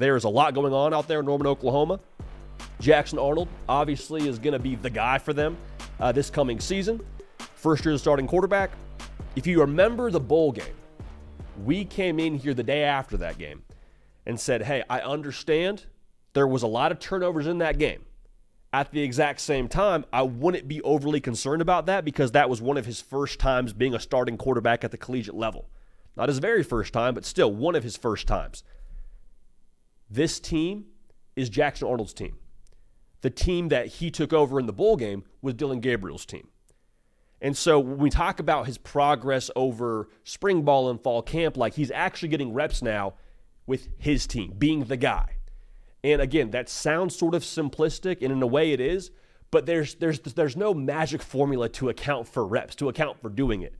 there is a lot going on out there in Norman, Oklahoma. Jackson Arnold obviously is going to be the guy for them this coming season. First year as starting quarterback. If you remember the bowl game, we came in here the day after that game and said, hey, I understand there was a lot of turnovers in that game. At the exact same time, I wouldn't be overly concerned about that because that was one of his first times being a starting quarterback at the collegiate level. Not his very first time, but still one of his first times. This team is Jackson Arnold's team. The team that he took over in the bowl game was Dylan Gabriel's team. And so when we talk about his progress over spring ball and fall camp, like he's actually getting reps now with his team, being the guy. And again, that sounds sort of simplistic, and in a way it is, but there's no magic formula to account for reps, to account for doing it.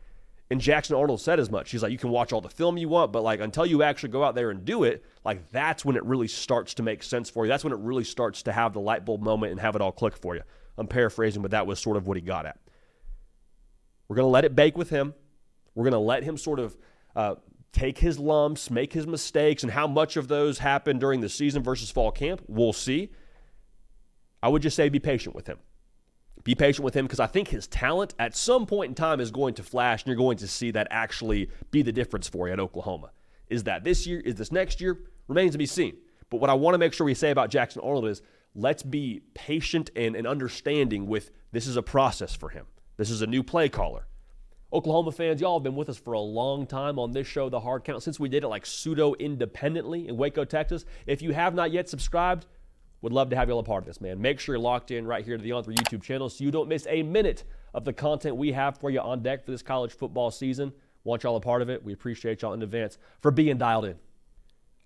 And Jackson Arnold said as much. He's like, you can watch all the film you want, but like until you actually go out there and do it, like that's when it really starts to make sense for you. That's when it really starts to have the light bulb moment and have it all click for you. I'm paraphrasing, but that was sort of what he got at. We're going to let it bake with him. We're going to let him sort of take his lumps, make his mistakes, and how much of those happen during the season versus fall camp, we'll see. I would just say be patient with him. Be patient with him because I think his talent at some point in time is going to flash, and you're going to see that actually be the difference for you at Oklahoma. Is that this year? Is this next year? Remains to be seen. But what I want to make sure we say about Jackson Arnold is let's be patient and understanding with this is a process for him. This is a new play caller. Oklahoma fans, y'all have been with us for a long time on this show, The Hard Count, since we did it like pseudo-independently in Waco, Texas. If you have not yet subscribed, would love to have you all a part of this, man. Make sure you're locked in right here to the On Three YouTube channel so you don't miss a minute of the content we have for you on deck for this college football season. Want y'all a part of it. We appreciate y'all in advance for being dialed in.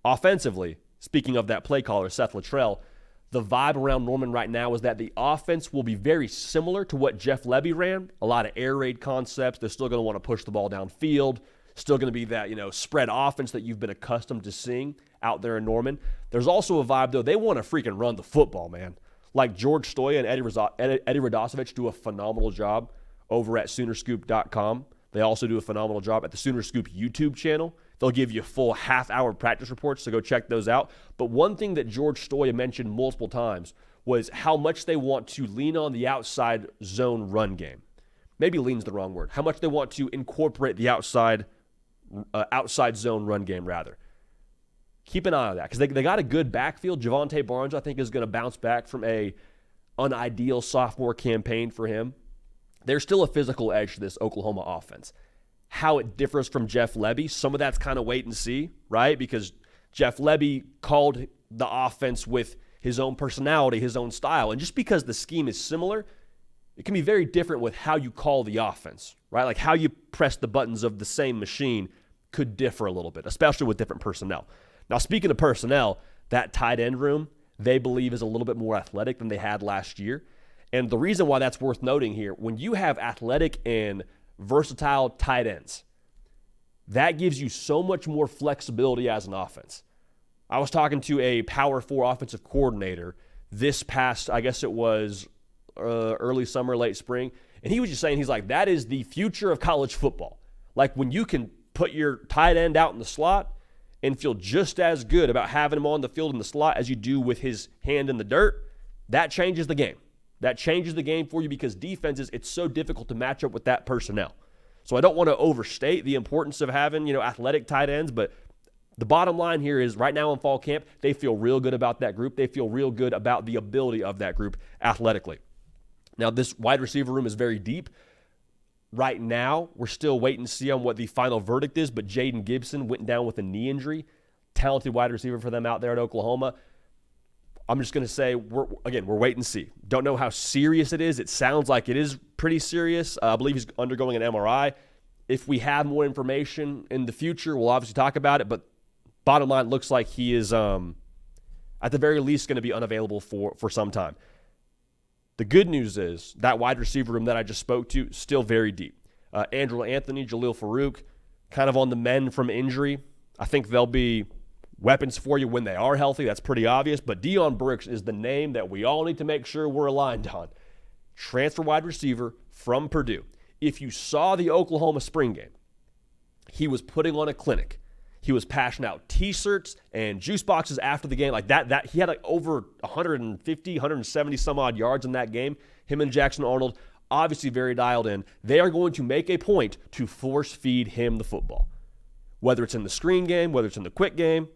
Offensively, speaking of that play caller, Seth Luttrell, the vibe around Norman right now is that the offense will be very similar to what Jeff Lebby ran. A lot of air raid concepts. They're still going to want to push the ball downfield. Still going to be that, spread offense that you've been accustomed to seeing out there in Norman. There's also a vibe, though. They want to freaking run the football, man. Like George Stoya and Eddie Radosevich do a phenomenal job over at Soonerscoop.com. They also do a phenomenal job at the Sooner Scoop YouTube channel. They'll give you full half-hour practice reports, so go check those out. But one thing that George Stoya mentioned multiple times was how much they want to lean on the outside zone run game. Maybe lean's the wrong word. How much they want to incorporate the outside zone run game, rather. Keep an eye on that because they got a good backfield. Javonte Barnes, I think, is going to bounce back from a unideal sophomore campaign for him. There's still a physical edge to this Oklahoma offense. How it differs from Jeff Lebby, some of that's kind of wait and see, right? Because Jeff Lebby called the offense with his own personality, his own style. And just because the scheme is similar, it can be very different with how you call the offense, right? Like how you press the buttons of the same machine could differ a little bit, especially with different personnel. Now, speaking of personnel, that tight end room, they believe is a little bit more athletic than they had last year. And the reason why that's worth noting here, when you have athletic and versatile tight ends, that gives you so much more flexibility as an offense. I was talking to a Power 4 offensive coordinator this past, I guess it was early summer, late spring, and he was just saying, he's like, that is the future of college football. Like when you can put your tight end out in the slot and feel just as good about having him on the field in the slot as you do with his hand in the dirt, that changes the game. That changes the game for you because defenses, it's so difficult to match up with that personnel. So I don't want to overstate the importance of having, athletic tight ends, but the bottom line here is right now in fall camp, they feel real good about that group. They feel real good about the ability of that group athletically. Now, this wide receiver room is very deep. Right now, we're still waiting to see on what the final verdict is, but Jaden Gibson went down with a knee injury. Talented wide receiver for them out there at Oklahoma. I'm just going to say, we're waiting to see. Don't know how serious it is. It sounds like it is pretty serious. I believe he's undergoing an MRI. If we have more information in the future, we'll obviously talk about it, but bottom line, looks like he is, at the very least, going to be unavailable for some time. The good news is that wide receiver room that I just spoke to, still very deep. Andrew Anthony, Jaleel Farouk, kind of on the mend from injury. I think they'll be weapons for you when they are healthy. That's pretty obvious. But Dion Burks is the name that we all need to make sure we're aligned on. Transfer wide receiver from Purdue. If you saw the Oklahoma spring game, he was putting on a clinic. He was passing out T-shirts and juice boxes after the game. Like that he had like over 150, 170 some odd yards in that game. Him and Jackson Arnold, obviously very dialed in. They are going to make a point to force feed him the football. Whether it's in the screen game, whether it's in the quick game.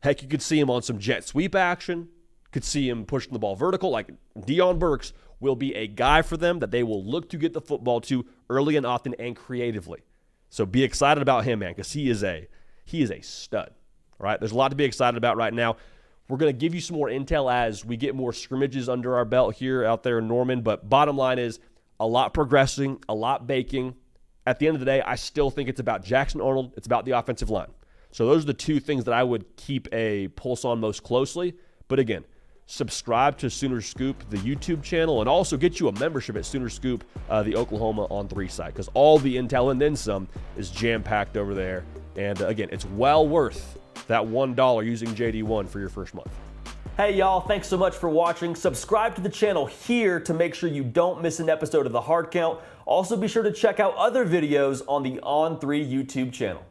Heck, you could see him on some jet sweep action. Could see him pushing the ball vertical. Like Dion Burks will be a guy for them that they will look to get the football to early and often and creatively. So be excited about him, man, because he is a stud. All right, there's a lot to be excited about right now. We're going to give you some more intel as we get more scrimmages under our belt here out there in Norman. But bottom line is a lot progressing, a lot baking. At the end of the day, I still think it's about Jackson Arnold. It's about the offensive line. So those are the two things that I would keep a pulse on most closely. But again, subscribe to Sooner Scoop, the YouTube channel, and also get you a membership at Sooner Scoop, the Oklahoma on 3 site, because all the intel and then some is jam-packed over there. And again, it's well worth that $1 using JD1 for your first month. Hey y'all, thanks so much for watching. Subscribe to the channel here to make sure you don't miss an episode of The Hard Count. Also be sure to check out other videos on the On3 YouTube channel.